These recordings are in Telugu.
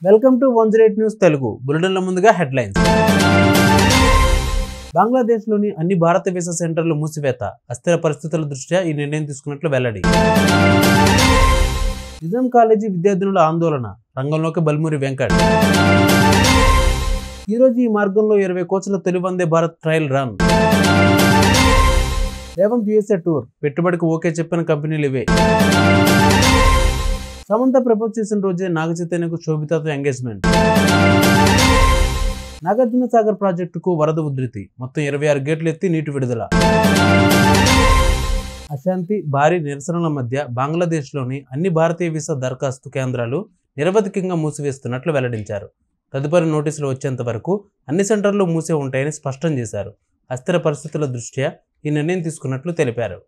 వెల్కమ్ టు 108 న్యూస్ తెలుగు బులెటిన్ల ముందుగా హెడ్లైన్స్. బంగ్లాదేశ్లోని అన్ని భారత వీసా సెంటర్లు మూసివేత, అస్థిర పరిస్థితుల దృష్ట్యా ఈ నిర్ణయం తీసుకున్నట్లు వెల్లడి. నిజాం కాలేజీ విద్యార్థినుల ఆందోళన, రంగంలోకి బల్మూరి వెంకట్. ఈరోజు ఈ మార్గంలో 20 కోచ్ల తొలి Vande Bharat trial run. Revanth USA tour, పెట్టుబడికి ఓకే చెప్పిన కంపెనీలు ఇవే. సమంత ప్రపోజ్ చేసిన రోజే నాగ చైతన్యకు శోభితతో ఎంగేజ్మెంట్. నాగార్జున సాగర్ ప్రాజెక్టుకు వరద ఉధృతి, మొత్తం 26 గేట్లు ఎత్తి నీటి విడుదల. అశాంతి, భారీ నిరసనల మధ్య బంగ్లాదేశ్లోని అన్ని భారతీయ వీసా దరఖాస్తు కేంద్రాలు నిరవధికంగా మూసివేస్తున్నట్లు వెల్లడించారు. తదుపరి నోటీసులు వచ్చేంత వరకు అన్ని సెంటర్లు మూసే ఉంటాయని స్పష్టం చేశారు. అస్థిర పరిస్థితుల దృష్ట్యా ఈ నిర్ణయం తీసుకున్నట్లు తెలిపారు.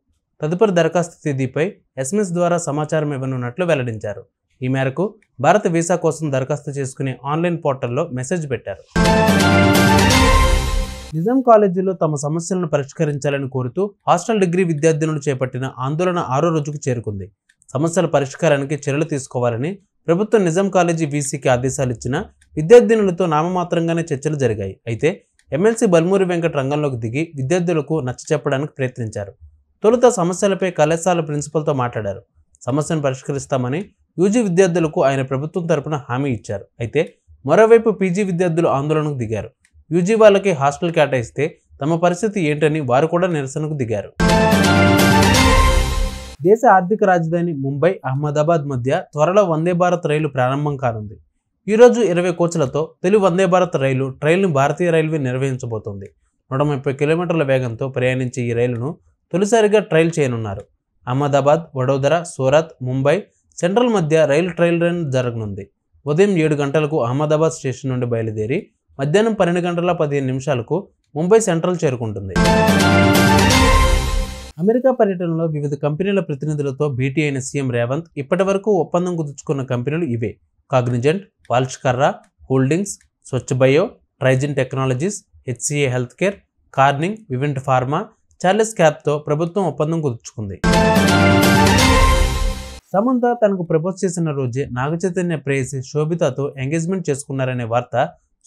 తదుపరి దరఖాస్తు తేదీపై SMS ద్వారా సమాచారం ఇవ్వనున్నట్లు వెల్లడించారు. ఈ మేరకు భారత వీసా కోసం దరఖాస్తు చేసుకునే ఆన్లైన్ పోర్టల్లో మెసేజ్ పెట్టారు. నిజాం కాలేజీలో తమ సమస్యలను పరిష్కరించాలని కోరుతూ హాస్టల్ డిగ్రీ విద్యార్థినులు చేపట్టిన ఆందోళన 6వ రోజుకు చేరుకుంది. సమస్యల పరిష్కారానికి చర్యలు తీసుకోవాలని ప్రభుత్వం నిజాం కాలేజీ వీసీకి ఆదేశాలు ఇచ్చిన విద్యార్థినులతో నామమాత్రంగానే చర్చలు జరిగాయి. అయితే ఎమ్మెల్సీ బల్మూరి వెంకట్ రంగంలోకి దిగి విద్యార్థులకు నచ్చచెప్పడానికి ప్రయత్నించారు. తొలుత సమస్యలపై కళాశాల ప్రిన్సిపల్తో మాట్లాడారు. సమస్యను పరిష్కరిస్తామని యూజీ విద్యార్థులకు ఆయన ప్రభుత్వం తరపున హామీ ఇచ్చారు. అయితే మరోవైపు పీజీ విద్యార్థులు ఆందోళనకు దిగారు. యూజీ వాళ్ళకి హాస్టల్ కేటాయిస్తే తమ పరిస్థితి ఏంటని వారు కూడా నిరసనకు దిగారు. దేశ ఆర్థిక రాజధాని ముంబై, అహ్మదాబాద్ మధ్య త్వరలో వందే భారత్ రైలు ప్రారంభం కానుంది. ఈరోజు 20 కోచ్లతో తొలి వందే భారత్ ట్రైల్ను భారతీయ రైల్వే నిర్వహించబోతోంది. 130 కిలోమీటర్ల వేగంతో ప్రయాణించే ఈ రైలును తొలిసారిగా ట్రయల్ చేయనున్నారు. అహ్మదాబాద్, వడోదర, సూరత్, ముంబై సెంట్రల్ మధ్య రైలు ట్రయల్ రన్ జరగనుంది. ఉదయం 7 గంటలకు అహ్మదాబాద్ స్టేషన్ నుండి బయలుదేరి మధ్యాహ్నం 12 గంటల 15 నిమిషాలకు ముంబై సెంట్రల్ చేరుకుంటుంది. అమెరికా పర్యటనలో వివిధ కంపెనీల ప్రతినిధులతో భేటీ అయిన సీఎం రేవంత్ ఇప్పటి వరకు ఒప్పందం కుదుర్చుకున్న కంపెనీలు ఇవే: Cognizant, Walsh Karra holdings, Swachh bio, Trigyn technologies, HCA health care, Corning, Vivent pharma, Charles క్యాప్తో ప్రభుత్వం ఒప్పందం కుదుర్చుకుంది. సమంత తనకు ప్రపోజ్ చేసిన రోజే నాగ చైతన్య ప్రేయసి శోభితతో ఎంగేజ్మెంట్ చేసుకున్నారనే వార్త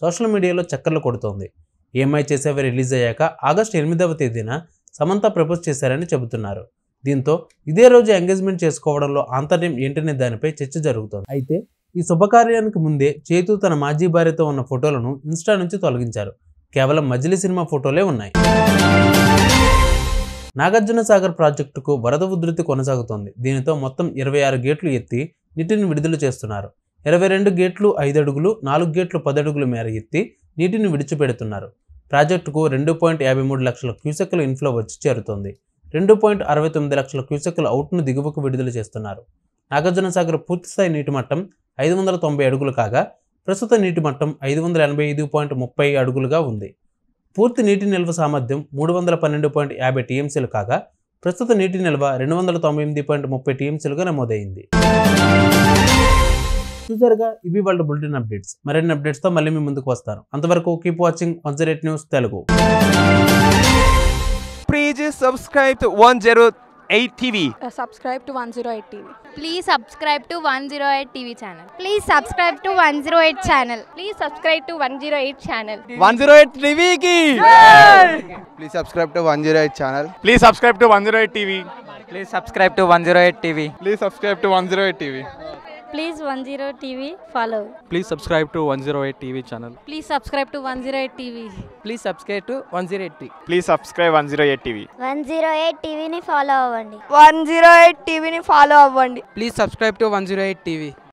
సోషల్ మీడియాలో చక్కర్లు కొడుతోంది. ఏమై చేసేవి రిలీజ్ అయ్యాక ఆగస్టు 8వ తేదీన సమంత ప్రపోజ్ చేశారని చెబుతున్నారు. దీంతో ఇదే రోజు ఎంగేజ్మెంట్ చేసుకోవడంలో ఆంతర్యం ఏంటనే దానిపై చర్చ జరుగుతోంది. అయితే ఈ శుభకార్యానికి ముందే చేతు తన మాజీ భార్యతో ఉన్న ఫోటోలను ఇన్స్టా నుంచి తొలగించారు. కేవలం మజిలీ సినిమా ఫోటోలే ఉన్నాయి. నాగార్జున సాగర్ ప్రాజెక్టుకు వరద ఉధృతి కొనసాగుతోంది. దీనితో మొత్తం 26 గేట్లు ఎత్తి నీటిని విడుదల చేస్తున్నారు. 22 గేట్లు 5 అడుగులు, 4 గేట్లు 10 అడుగుల మేర ఎత్తి నీటిని విడిచిపెడుతున్నారు. ప్రాజెక్టుకు 2.53 లక్షల క్యూసెక్కుల ఇన్ఫ్లో వచ్చి చేరుతోంది. 2.69 లక్షల క్యూసెక్కుల అవుట్ను దిగువకు విడుదల చేస్తున్నారు. నాగార్జున సాగర్ పూర్తిస్థాయి నీటి మట్టం 590 అడుగులు కాగా ప్రస్తుత నీటి మట్టం 585.30 అడుగులుగా ఉంది. పూర్తి నీటి నిల్వ సామర్థ్యం 312.50 టీఎంసీలు కాగా ప్రస్తుత నీటి నిల్వ 298.30 టీఎంసీలుగా నమోదైంది. చూసారుగా, ఇవి వాళ్ళ బులెటిన్ అప్డేట్స్. మరిన్ని అప్డేట్స్తో మళ్ళీ మీ ముందుకు వస్తాను. అంతవరకు keep watching 108 news Telugu. Please subscribe to 108 TV. Subscribe to 108 TV. Please subscribe to 108 TV channel. Please subscribe to 108 channel. Please subscribe to 108 channel. 108 TV ki. Please subscribe to 108 channel. Please subscribe to 108 TV. Please subscribe to 108 TV. Please subscribe to 108 TV. Please 108 TV follow. Please subscribe to 108 TV channel. Please subscribe to 108 TV. Please subscribe to 108 TV. Please subscribe 108 TV. 108 TV ని ఫాలో అవ్వండి. 108 TV ని follow అవ్వండి. Please subscribe to 108 TV.